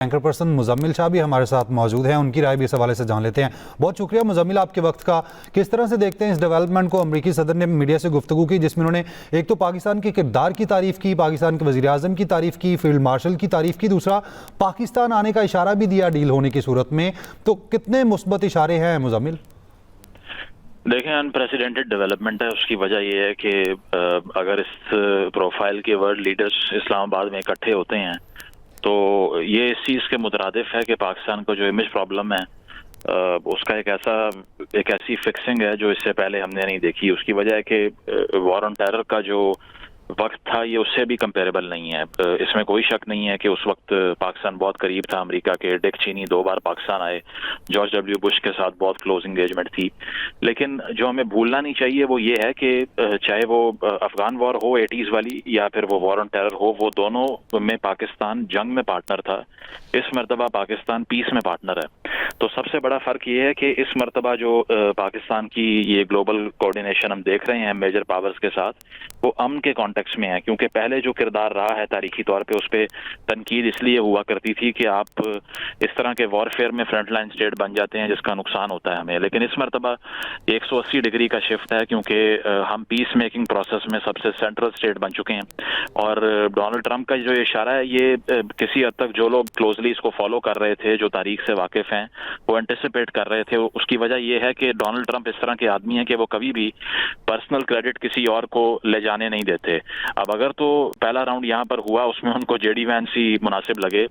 Anchor person Muzammil شاہ بھی ہمارے ساتھ موجود ہیں، ان کی رائے بھی اس حوالے سے جان لیتے ہیں۔ بہت شکریہ مزمل آپ کے وقت کا۔ کس طرح سے دیکھتے ہیں اس ڈیولپمنٹ کو؟ امریکی صدر نے میڈیا سے گفتگو کی جس میں انہوں نے ایک تو پاکستان کے کردار کی تعریف کی، پاکستان کے وزیر اعظم کی تعریف کی، فیلڈ مارشل کی تعریف کی، دوسرا پاکستان آنے کا اشارہ بھی دیا ڈیل ہونے کی صورت میں۔ تو کتنے مثبت اشارے ہیں مزمل؟ دیکھیں انپریسیڈنٹڈ ڈیولپمنٹ ہے۔ اس کی وجہ یہ ہے کہ اگر اس پروفائل کے ورلڈ لیڈرز اسلام آباد میں اکٹھے ہوتے ہیں تو یہ اس چیز کے مترادف ہے کہ پاکستان کو جو امیج پرابلم ہے اس کا ایک ایسی فکسنگ ہے جو اس سے پہلے ہم نے نہیں دیکھی۔ اس کی وجہ ہے کہ وار آن ٹیرر کا جو وقت تھا یہ اس سے بھی کمپیریبل نہیں ہے۔ اس میں کوئی شک نہیں ہے کہ اس وقت پاکستان بہت قریب تھا امریکہ کے۔ ڈک چینی 2 بار پاکستان آئے، جارج ڈبلیو بش کے ساتھ بہت کلوز انگیجمنٹ تھی۔ لیکن جو ہمیں بھولنا نہیں چاہیے وہ یہ ہے کہ چاہے وہ افغان وار ہو 80s والی یا پھر وہ وار آن ٹیرر ہو، وہ دونوں میں پاکستان جنگ میں پارٹنر تھا۔ اس مرتبہ پاکستان پیس میں پارٹنر ہے۔ تو سب سے بڑا فرق یہ ہے کہ اس مرتبہ جو پاکستان کی یہ گلوبل کوارڈینیشن ہم دیکھ رہے ہیں میجر پاورز کے ساتھ، وہ امن کے کانٹیکس میں ہے، کیونکہ پہلے جو کردار رہا ہے تاریخی طور پہ اس پہ تنقید اس لیے ہوا کرتی تھی کہ آپ اس طرح کے وارفیئر میں فرنٹ لائن اسٹیٹ بن جاتے ہیں جس کا نقصان ہوتا ہے ہمیں۔ لیکن اس مرتبہ 180 ڈگری کا شفٹ ہے، کیونکہ ہم پیس میکنگ پروسیس میں سب سے سینٹرل اسٹیٹ بن چکے ہیں۔ اور ڈونلڈ ٹرمپ کا جو اشارہ ہے یہ کسی حد تک جو لوگ کلوزلی اس کو فالو کر رہے تھے، جو تاریخ سے واقف ہیں، وہ انٹیسپیٹ کر رہے تھے۔ اس کی وجہ یہ ہے کہ ڈونلڈ ٹرمپ اس طرح کے آدمی ہیں کہ وہ کبھی بھی پرسنل کریڈٹ کسی اور کو لے جانے نہیں دیتے۔ اب اگر تو پہلا راؤنڈ یہاں پر ہوا اس میں ان کو جے ڈی وینس ہی مناسب لگے،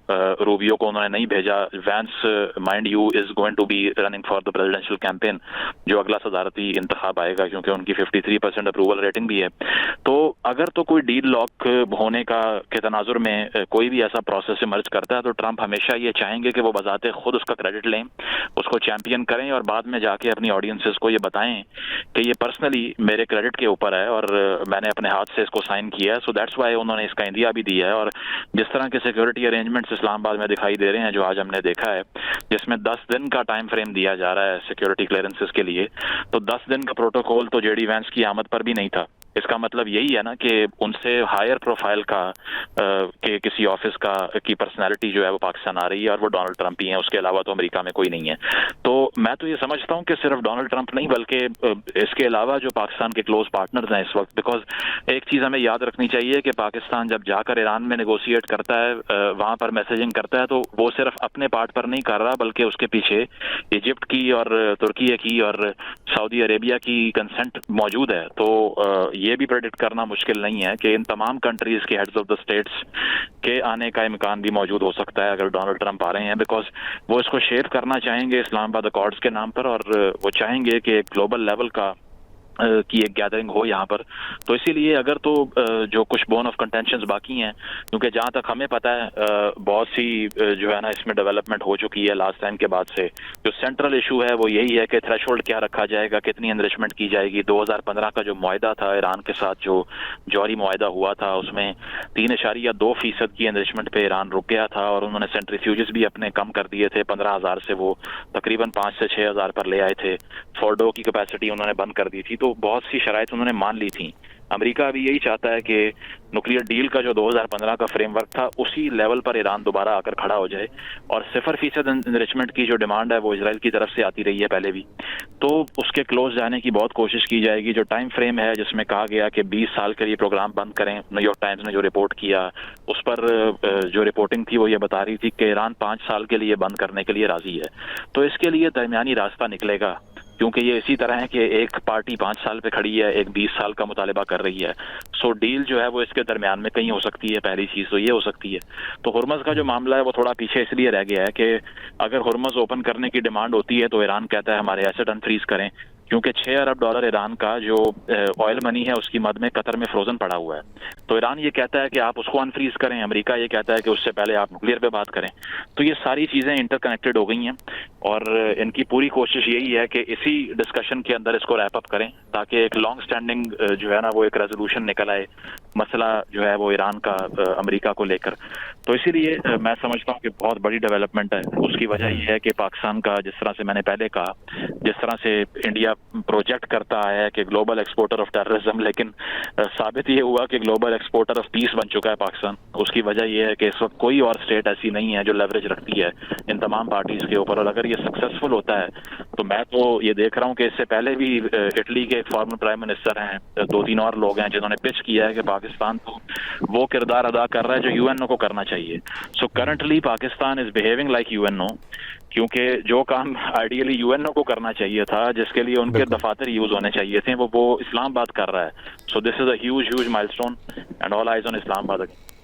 روبیو کو انہوں نے نہیں بھیجا۔ Vance mind you is going to be running for the presidential campaign, جو اگلا صدارتی انتخاب آئے گا، کیونکہ ان کی 53% اپروول ریٹنگ بھی ہے۔ تو اگر تو کوئی ڈیل لاک ہونے کا کے تناظر میں کوئی بھی ایسا پروسیس ایمرج کرتا ہے تو ٹرمپ ہمیشہ یہ چاہیں گے کہ وہ بذات خود اس کا کریڈٹ لیں، اس کو چیمپئن کریں اور بعد میں جا کے اپنی آڈینسز کو یہ بتائیں کہ یہ پرسنلی میرے کریڈٹ کے اوپر ہے اور میں نے اپنے ہاتھ سے اس کو سائن کیا ہے۔ سو دیٹس وائی انہوں نے اس کا اندیا بھی دیا ہے۔ اور جس طرح کے سیکورٹی ارینجمنٹس اسلام آباد میں دکھائی دے رہے ہیں جو آج ہم نے دیکھا ہے، جس میں 10 دن کا ٹائم فریم دیا جا رہا ہے سیکورٹی کلیئرنسز کے لیے، تو 10 دن کا پروٹوکول تو جے ڈی وینس کی آمد پر بھی نہیں تھا۔ اس کا مطلب یہی ہے نا کہ ان سے ہائر پروفائل کا کہ کسی آفس کی پرسنالٹی جو ہے وہ پاکستان آ رہی ہے اور وہ ڈونلڈ ٹرمپ ہی ہیں، اس کے علاوہ تو امریکہ میں کوئی نہیں ہے۔ تو میں تو یہ سمجھتا ہوں کہ صرف ڈونلڈ ٹرمپ نہیں بلکہ اس کے علاوہ جو پاکستان کے کلوز پارٹنرز ہیں اس وقت، بیکاز ایک چیز ہمیں یاد رکھنی چاہیے کہ پاکستان جب جا کر ایران میں نیگوشیٹ کرتا ہے، وہاں پر میسیجنگ کرتا ہے، تو وہ صرف اپنے پارٹ پر نہیں کر رہا بلکہ اس کے پیچھے ایجپٹ کی اور ترکیے کی اور سعودی عربیہ کی کنسنٹ موجود ہے۔ تو یہ بھی پریڈکٹ کرنا مشکل نہیں ہے کہ ان تمام کنٹریز کے ہیڈز آف دا اسٹیٹس کے آنے کا امکان بھی موجود ہو سکتا ہے اگر ڈونلڈ ٹرمپ آ رہے ہیں، بیکاز وہ اس کو شیپ کرنا چاہیں گے اسلام آباد اکارڈز کے نام پر، اور وہ چاہیں گے کہ گلوبل لیول کی ایک گیدرنگ ہو یہاں پر۔ تو اسی لیے اگر تو جو کچھ بون آف کنٹینشنز باقی ہیں، کیونکہ جہاں تک ہمیں پتہ ہے بہت سی جو ہے نا اس میں ڈیولپمنٹ ہو چکی ہے لاسٹ ٹائم کے بعد سے، جو سینٹرل ایشو ہے وہ یہی ہے کہ تھریش ہولڈ کیا رکھا جائے گا، کتنی انرچمنٹ کی جائے گی۔ 2015 کا جو معاہدہ تھا ایران کے ساتھ، جو جوہری معاہدہ ہوا تھا، اس میں 3.2% کی انرچمنٹ پہ ایران رک گیا تھا اور انہوں نے سینٹریفیوجز بھی اپنے کم کر دیے تھے، 15,000 سے وہ تقریباً 5 سے 6,000 پر لے آئے تھے۔ فورڈو کی کیپیسٹی انہوں نے بند کر دی تھی، تو بہت سی شرائط انہوں نے مان لی تھیں۔ امریکہ ابھی یہی چاہتا ہے کہ نیوکلیئر ڈیل کا جو 2015 کا فریم ورک تھا اسی لیول پر ایران دوبارہ آ کر کھڑا ہو جائے، اور 0% انرچمنٹ کی جو ڈیمانڈ ہے وہ اسرائیل کی طرف سے آتی رہی ہے پہلے بھی، تو اس کے کلوز جانے کی بہت کوشش کی جائے گی۔ جو ٹائم فریم ہے جس میں کہا گیا کہ 20 سال کے لیے پروگرام بند کریں، نیو یارک ٹائمز نے جو رپورٹ کیا اس پر جو رپورٹنگ تھی وہ یہ بتا رہی تھی کہ ایران 5 سال کے لیے بند کرنے کے لیے راضی ہے۔ تو اس کے لیے درمیانی راستہ نکلے گا، کیونکہ یہ اسی طرح ہے کہ ایک پارٹی 5 سال پہ کھڑی ہے، ایک 20 سال کا مطالبہ کر رہی ہے۔ سو ڈیل جو ہے وہ اس کے درمیان میں کہیں ہو سکتی ہے، پہلی چیز تو یہ ہو سکتی ہے۔ تو ہرمز کا جو معاملہ ہے وہ تھوڑا پیچھے اس لیے رہ گیا ہے کہ اگر ہرمز اوپن کرنے کی ڈیمانڈ ہوتی ہے تو ایران کہتا ہے ہمارے ایسٹ انفریز کریں، کیونکہ $6 ارب ایران کا جو آئل منی ہے اس کی مد میں قطر میں فروزن پڑا ہوا ہے۔ تو ایران یہ کہتا ہے کہ آپ اس کو انفریز کریں، امریکہ یہ کہتا ہے کہ اس سے پہلے آپ نیوکلیئر پہ بات کریں۔ تو یہ ساری چیزیں انٹر کنیکٹڈ ہو گئی ہیں۔ اور ان کی پوری کوشش یہی ہے کہ اسی ڈسکشن کے اندر اس کو ریپ اپ کریں تاکہ ایک لانگ سٹینڈنگ جو ہے نا وہ ایک ریزولوشن نکل آئے مسئلہ جو ہے وہ ایران کا امریکہ کو لے کر. تو اسی لیے میں سمجھتا ہوں کہ بہت بڑی ڈیولپمنٹ ہے. اس کی وجہ یہ ہے کہ پاکستان کا جس طرح سے میں نے پہلے کہا, جس طرح سے انڈیا پروجیکٹ کرتا ہے کہ گلوبل ایکسپورٹر آف ٹیررزم, لیکن ثابت یہ ہوا کہ گلوبل ایکسپورٹر آف پیس بن چکا ہے پاکستان. اس کی وجہ یہ ہے کہ اس وقت کوئی اور اسٹیٹ ایسی نہیں ہے جو لیوریج رکھتی ہے ان تمام پارٹیز کے اوپر, اور اگر یہ سکسیسفل ہوتا ہے تو میں تو یہ دیکھ رہا ہوں کہ اس سے پہلے بھی اٹلی کے ایک فارمر پرائم منسٹر ہیں, 2-3 اور لوگ ہیں جنہوں نے پچ کیا ہے کہ پاکستان تو وہ کردار ادا کر رہا ہے جو یو این او کو کرنا چاہیے. So currently Pakistan is behaving like U N O, کیونکہ جو کام آئیڈیلی یو این او کو کرنا چاہیے تھا, جس کے لیے ان کے دفاتر یوز ہونے چاہیے تھے, وہ اسلام آباد کر رہا ہے. So this is a huge milestone and all eyes on اسلام آباد.